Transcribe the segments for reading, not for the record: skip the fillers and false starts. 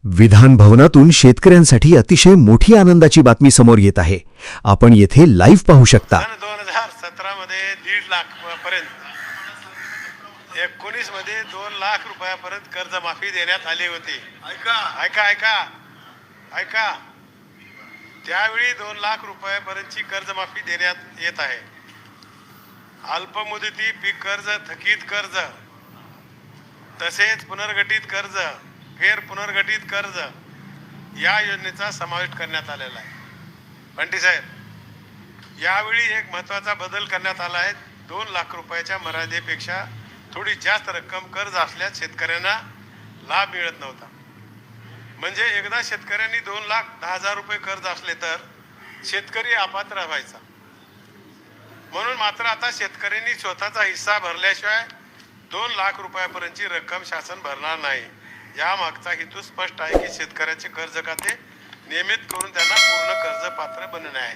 विधान भवनातून शेतकऱ्यांसाठी अतिशय मोठी आनंदाची बातमी समोर येत आहे. आपण येथे लाईव्ह पाहू शकता. 2017 मध्ये 1.5 लाख पर्यंत, 19 मध्ये 2 लाख रुपयापर्यंत कर्जमाफी देण्यात आली होती. ऐका ऐका ऐका ऐका त्यावेळी 2 लाख रुपयापर्यंतची कर्जमाफी देण्यात येत आहे. अल्पमुदती पीक कर्ज, थकीत कर्ज, तसेच पुनर्गठित कर्ज, फेर पुनर्गठित कर्ज या योजनेचा समावेश करण्यात आलेला आहे. बंटी साहेब, यावेळी एक महत्त्वाचा बदल करण्यात आला आहे. 2 लाख रुपयाच्या मर्यादेपेक्षा थोडी जास्त रक्कम कर्ज असल्यास शेतकऱ्यांना लाभ मिळत नव्हता. म्हणजे एकदा शेतकऱ्यांनी 2,10,000 रुपये कर्ज असले तर शेतकरी अपात्र व्हायचा. म्हणून मात्र आता शेतकऱ्यांनी स्वतःचा हिस्सा भरल्याशिवाय 2 लाख रुपयापर्यंतची रक्कम शासन भरणार नाही. या मागचा हेतू स्पष्ट आहे की शेतकऱ्याचे कर्ज खाते नियमित करून त्यांना पूर्ण कर्ज पात्र बनवणे आहे.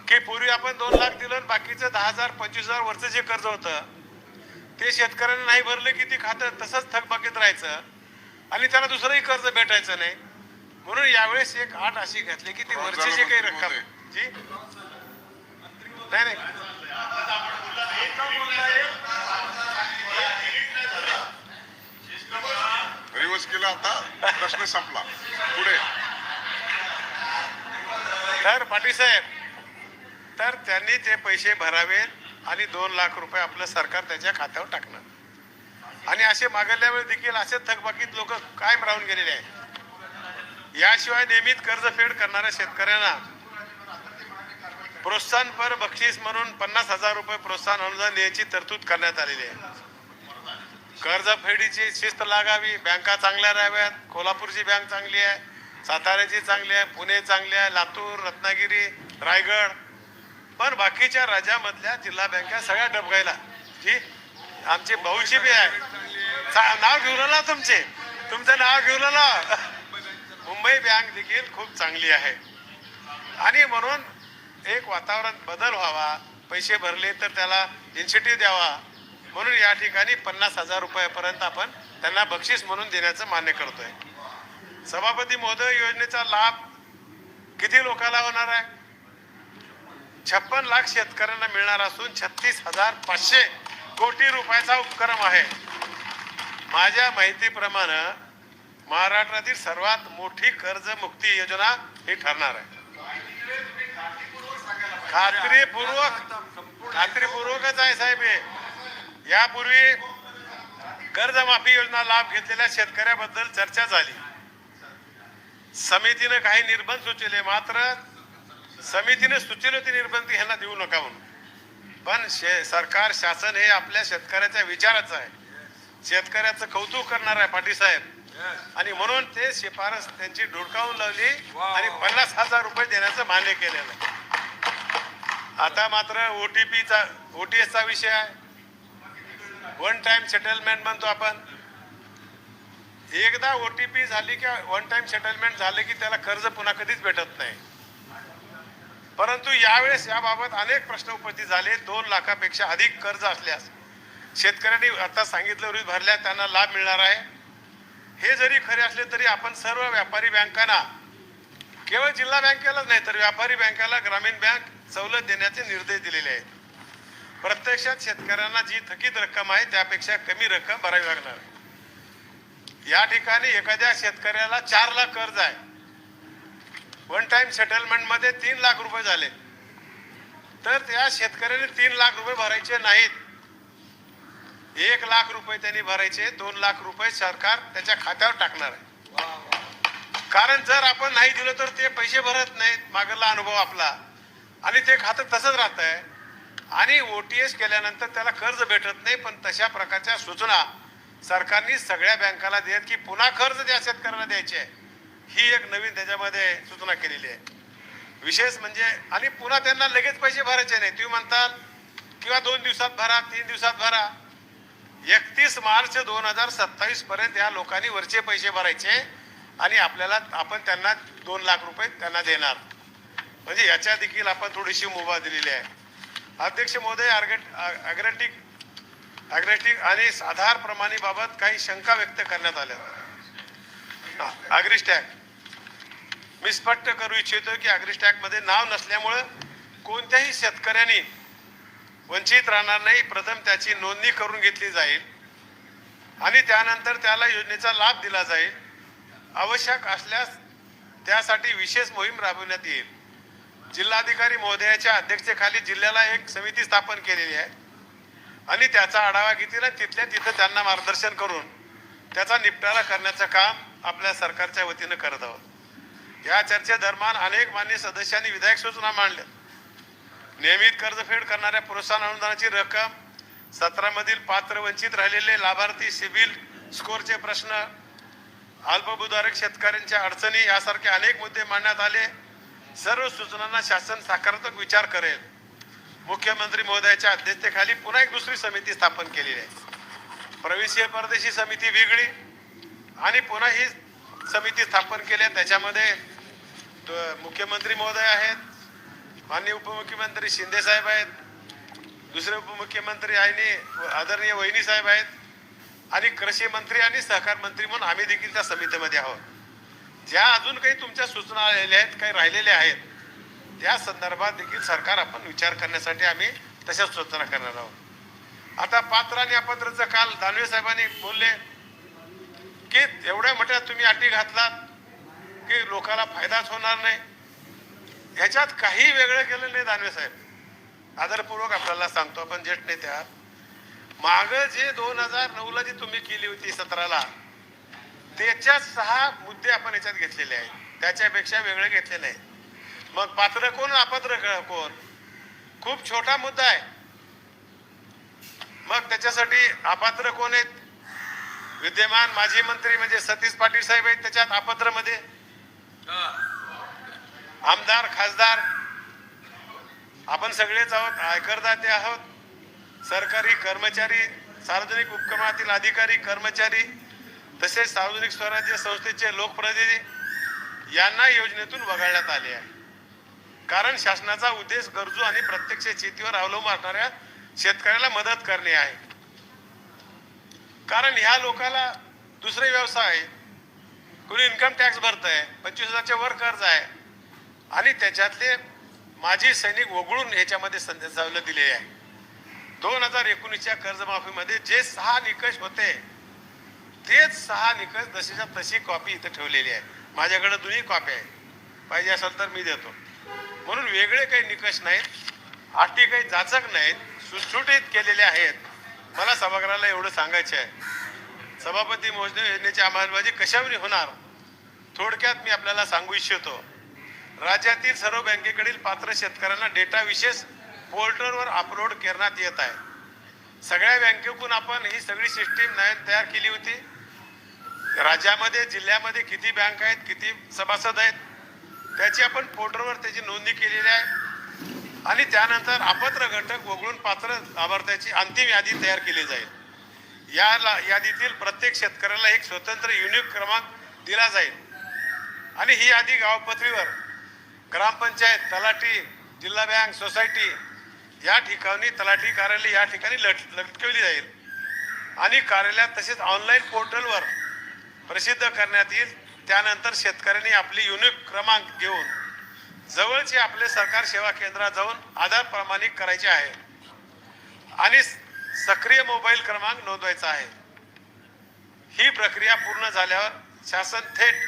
की पूर्वी आपण 2 लाख दिलं आणि बाकीचं 10,000 25,000 वर्ष जे कर्ज होतं ते शेतकऱ्यांना नाही भरलं की ते खातं तसंच थकबाकीत राहायचं आणि त्याला दुसरंही कर्ज भेटायचं नाही. म्हणून यावेळेस एक आट अशी घातली की ती वर्षाची काही रक्कम जी नाही रिवर्स केला. आता प्रश्न संपला. पुढे तर पाटील साहेब, तर त्यांनी ते पैसे भरावे आणि 2 लाख रुपये आपलं सरकार त्याच्या खात्यावर टाकणार. आणि असे मागल्यामुळे देखील असे थकबाकीत लोक कायम राहून गेलेले आहेत. याशिवाय नियमित कर्जफेड करणाऱ्या शेतकऱ्यांना प्रोत्साहनपर बक्षीस म्हणून 50,000 रुपये प्रोत्साहन अनुदान द्यायची तरतूद करण्यात आलेली आहे. कर्जफेडीची शिस्त लागावी, बँका चांगल्या राहाव्यात. कोल्हापूरची बँक चांगली आहे, साताऱ्याची चांगली आहे, पुणे चांगली आहे, लातूर, रत्नागिरी, रायगड. पण बाकीच्या राज्यामधल्या जिल्हा बँका सगळ्या डबगायला. जी आमची भाऊची बी आहे, नाव घेऊन ना तुमचं नाव घेऊन ना. मुंबई बँक देखील खूप चांगली आहे. आणि म्हणून एक वातावरण बदल व्हावा, पैसे भरले तर त्याला इन्सेंटिव्ह द्यावा. म्हणून या ठिकाणी 50,000 रुपयापर्यंत आपण त्यांना बक्षीस म्हणून देण्याचं मान्य करतोय. सभापती महोदय, योजनेचा लाभ किती लोकांना होणार आहे? 56 लाख शेतकऱ्यांना मिळणार असून 36,500 कोटी रुपयाचा उपक्रम आहे. माझ्या माहितीप्रमाणे महाराष्ट्रातील सर्वात मोठी कर्जमुक्ती योजना ही ठरणार आहे. खात्रीपूर्वकच आहे साहेब. यापूर्वी कर्जमाफी योजना लाभ घेतलेल्या शेतकऱ्याबद्दल चर्चा झाली. समितीने काही निर्बंध सुचवले, मात्र समितीने सुचवले ते निर्बंध ह्यांना देऊ नका म्हणून. पण सरकार, शासन हे आपल्या शेतकऱ्याच्या विचाराचं आहे, शेतकऱ्याचं कौतुक करणार आहे पाटील साहेब. आणि म्हणून ते शिफारस त्यांची धुडकावून लावली आणि 50,000 रुपये देण्याचं मान्य केलेलं आहे. आता मात्र OTS विषय आहे. 1 टाइम सेटलमेंट म्हणतो आपण. एकदा OTP झाली की 1 टाइम सेटलमेंट झाले की त्याला कर्ज पुन्हा कधीच भेटत नाही. परंतु यावेळेस याबाबत अनेक प्रश्न उपस्थित झाले. 2 लाखापेक्षा अधिक कर्ज असल्यास शेतकऱ्यांनी आता सांगितलं भरल्या त्यांना लाभ मिळणार आहे. हे जरी खरे असले तरी आपण सर्व व्यापारी बँकांना, केवळ जिल्हा बँकेलाच नाही तर व्यापारी बँकाला ग्रामीण बँक सवलत देण्याचे निर्देश दिलेले आहेत. प्रत्यक्षात शेतकऱ्यांना जी थकीत रक्कम आहे त्यापेक्षा कमी रक्कम भरावी लागणार आहे. या ठिकाणी एखाद्या शेतकऱ्याला 4 लाख कर्ज आहे, 1 टाइम सेटलमेंट मध्ये 3 लाख रुपये झाले, तर त्या शेतकऱ्याने 3 लाख रुपये भरायचे नाहीत. 1 लाख रुपये त्यांनी भरायचे. 2 लाख रुपये सरकार त्याच्या खात्यावर टाकणार आहे. कारण जर आपण नाही दिलं तर ते पैसे भरत नाहीत, मागला अनुभव आपला, आणि ते खातं तसंच राहत आहे. आणि OTS केल्यानंतर त्याला कर्ज भेटत नाही. पण तशा प्रकारच्या सूचना सरकारने सगळ्या बँकाला देत की पुन्हा कर्ज त्या शेतकऱ्यांना द्यायचे आहे. ही एक नवीन त्याच्यामध्ये सूचना केलेली आहे. विशेष म्हणजे, आणि पुन्हा त्यांना लगेच पैसे भरायचे नाही. तुम्ही म्हणताल किंवा 2 दिवसात भरा, 3 दिवसात भरा. 31 मार्च 2027 पर्यंत या लोकांनी वरचे पैसे भरायचे आणि आपण त्यांना 2 लाख रुपये त्यांना देणार. म्हणजे याच्या देखील आपण थोडीशी मुभा दिलेली आहे. अध्यक्ष महोदय, अग्रेटिक आणि आधार प्रमाणीबाबत काही शंका व्यक्त करण्यात आल्या. ॲग्रिस्टॅग मी स्पष्ट करू इच्छितो की ॲग्रिस्टॅगमध्ये नाव नसल्यामुळं कोणत्याही शेतकऱ्यांनी वंचित राहणार नाही. प्रथम त्याची नोंदणी करून घेतली जाईल आणि त्यानंतर त्याला योजनेचा लाभ दिला जाईल. आवश्यक असल्यास त्यासाठी विशेष मोहीम राबविण्यात येईल. जिल्हाधिकारी महोदयाच्या अध्यक्षतेखाली जिल्ह्याला एक समिती स्थापन केलेली आहे आणि त्याचा आढावा घेतील आणि तिथल्या तिथं त्यांना मार्गदर्शन करून त्याचा निपटारा करण्याचं काम आपल्या सरकारच्या वतीनं करत आहोत. या चर्चेदरम्यान अनेक मान्य सदस्यांनी विधायक सूचना मांडल्या. नियमित कर्जफेड करणाऱ्या प्रोत्साहन अनुदानाची रक्कम, सत्रामधील पात्र वंचित राहिलेले लाभार्थी, सिबिल स्कोअरचे प्रश्न, अल्पभूधारक शेतकऱ्यांच्या अडचणी यासारखे अनेक मुद्दे मांडण्यात आले. सर्व सूचनांना शासन सकारात्मक विचार करेल. मुख्यमंत्री महोदयाच्या अध्यक्षतेखाली पुन्हा एक दुसरी समिती स्थापन केलेली आहे. प्रवेशीय परदेशी समिती वेगळी आणि पुन्हा ही समिती स्थापन केली आहे. त्याच्यामध्ये मुख्यमंत्री महोदय आहेत, माननीय उपमुख्यमंत्री शिंदे साहेब आहेत, दुसरे उपमुख्यमंत्री आदरणीय वहिनी साहेब आहेत आणि कृषी मंत्री आणि सहकार मंत्री म्हणून आम्ही देखील त्या समितीमध्ये आहोत. ज्या अजून काही तुमच्या सूचना आलेल्या आहेत, काही राहिलेल्या आहेत, त्या संदर्भात देखील सरकार आपण विचार करण्यासाठी आम्ही तशाच सूचना करणार आहोत. आता पात्र आणि अपात्रचं काल दानवे साहेबांनी बोलले की एवढ्या मोठ्या तुम्ही अटी घातलात की लोकांना फायदाच होणार नाही. ह्याच्यात काही वेगळं केलं नाही दानवे साहेब. आदरपूर्वक आपल्याला सांगतो, आपण ज्येष्ठ नेते आहात. मागं जे 2009ला जी तुम्ही केली होती 17ला, त्याच्या 6 मुद्दे आपण याच्यात घेतलेले आहेत. त्याच्यापेक्षा वेगळे घेतले नाही. मग पात्र कोण अपात्र कोण खूप छोटा मुद्दा आहे. मग त्याच्यासाठी अपात्र कोण आहेत? विद्यमान माजी मंत्री म्हणजे सतीश पाटील साहेब आहेत त्याच्यात अपात्रमध्ये. आमदार, खासदार, आपण सगळेच आहोत, आयकरदाते आहोत, सरकारी कर्मचारी, सार्वजनिक उपक्रमातील अधिकारी कर्मचारी, तसेच सार्वजनिक स्वराज्य संस्थेचे लोकप्रतिनिधी यांना योजनेतून वगळण्यात आले आहे. कारण शासनाचा उद्देश गरजू आणि प्रत्यक्ष शेतीवर अवलंबून असणाऱ्या शेतकऱ्याला मदत करणे आहे. कारण ह्या लोकांना दुसरे व्यवसाय, कोणी इन्कम टॅक्स भरत आहे, 25,000च्या वर कर्ज आहे आणि त्याच्यातले माजी सैनिक वगळून ह्याच्यामध्ये सवलत दिलेली आहे. 2019च्या कर्जमाफीमध्ये जे 6 निकष होते तेच 6 निकष जशीच्या तशी कॉपी इथं ठेवलेली आहे. माझ्याकडे दोन्ही कॉपी आहे, पाहिजे असेल तर मी देतो. म्हणून वेगळे काही निकष नाहीत, अटी काही जाचक नाहीत, सुटसुटीत केलेले आहेत. मला सभागृहाला एवढं सांगायचं आहे, सभापती महोदय योजनेची अंमलबजावणी कशावर होणार थोडक्यात मी आपल्याला सांगू इच्छितो. राज्यातील सर्व बँकेकडील पात्र शेतकऱ्यांना डेटा विशेष पोर्टलवर अपलोड करण्यात येत आहे. सगळ्या बँकेकडून आपण ही सगळी सिस्टीम नवीन तयार केली होती. राज्यामध्ये, जिल्ह्यामध्ये किती बँक आहेत, किती सभासद आहेत, त्याची आपण पोर्टलवर त्याची नोंदणी केलेली आहे आणि त्यानंतर अपात्र घटक वगळून पात्र लाभार्थ्याची अंतिम यादी तयार केली जाईल. या यादीतील प्रत्येक शेतकऱ्याला एक स्वतंत्र युनिक क्रमांक दिला जाईल आणि ही यादी गावपातळीवर ग्रामपंचायत, तलाठी, जिल्हा बँक, सोसायटी या ठिकाणी, तलाठी कार्यालय या ठिकाणी लटकवली जाईल आणि कार्यालयात तसेच ऑनलाईन पोर्टलवर प्रसिद्ध करण्यात येईल. त्यानंतर शेतकऱ्यांनी आपली युनिक क्रमांक घेऊन जवळचे आपले सरकार सेवा केंद्रात जाऊन आधार प्रमाणित करायचे आहे आणि सक्रिय मोबाईल क्रमांक नोंदवायचा आहे. ही प्रक्रिया पूर्ण झाल्यावर शासन थेट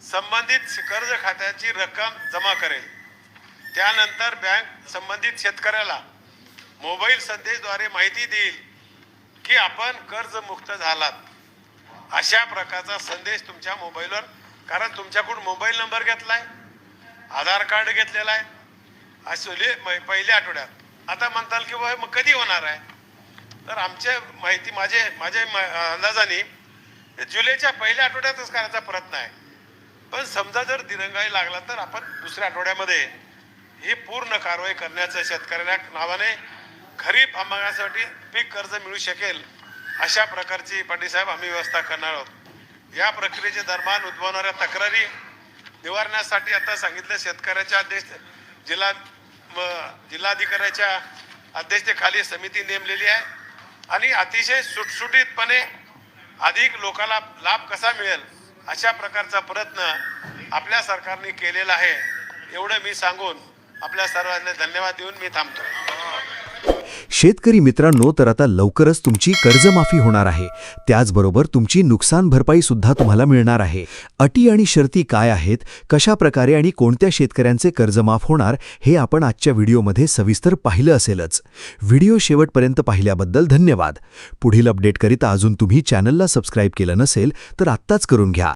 संबंधित कर्ज खात्याची रक्कम जमा करेल. त्यानंतर बँक संबंधित शेतकऱ्याला मोबाईल संदेशद्वारे माहिती देईल की आपण कर्जमुक्त झालात. अशा प्रकारचा संदेश तुमच्या मोबाईलवर, कारण तुमच्याकडून मोबाईल नंबर घेतलाय, आधार कार्ड घेतलेला आहे, असले पहिल्या आठवड्यात. आता म्हणताल की मग कधी होणार आहे, तर आमच्या माहिती माझ्या अंदाजाने जुलैच्या पहिल्या आठवड्यातच करायचा प्रयत्न आहे. पण समजा जर दिरंगाई लागला तर आपण दुसऱ्या आठवड्यामध्ये ही पूर्ण कारवाई करण्याचं शेतकऱ्यांना नावाने खरीप हंगामासाठी पीक कर्ज मिळू शकेल अशा प्रकारची पाटीलसाहेब आम्ही व्यवस्था करणार आहोत. या प्रक्रियेच्या दरम्यान उद्भवणाऱ्या तक्रारी निवारण्यासाठी आता सांगितलं शेतकऱ्याच्या जिल्हाधिकाऱ्याच्या अध्यक्षतेखाली समिती नेमलेली आहे आणि अतिशय सुटसुटीतपणे अधिक लोकांना लाभ कसा मिळेल अशा प्रकारचा प्रयत्न आपल्या सरकारने केलेला आहे. एवढं मी सांगून आपल्या सर्वांना धन्यवाद देऊन मी थांबतो. शेतकरी मित्रांनो, तर आता लवकरच तुमची कर्जमाफी होणार आहे. त्याचबरोबर तुमची नुकसान भरपाई सुद्धा तुम्हाला मिळणार आहे. अटी आणि शर्ती काय आहेत, कशा प्रकारे आणि कोणत्या शेतकऱ्यांचे कर्ज माफ होणार, हे आपण आजच्या व्हिडिओमध्ये सविस्तर पाहिलं असेलच. व्हिडिओ शेवटपर्यंत पाहिल्याबद्दल धन्यवाद. पुढील अपडेटकरिता अजून तुम्ही चॅनलला सबस्क्राईब केलं नसेल तर आत्ताच करून घ्या.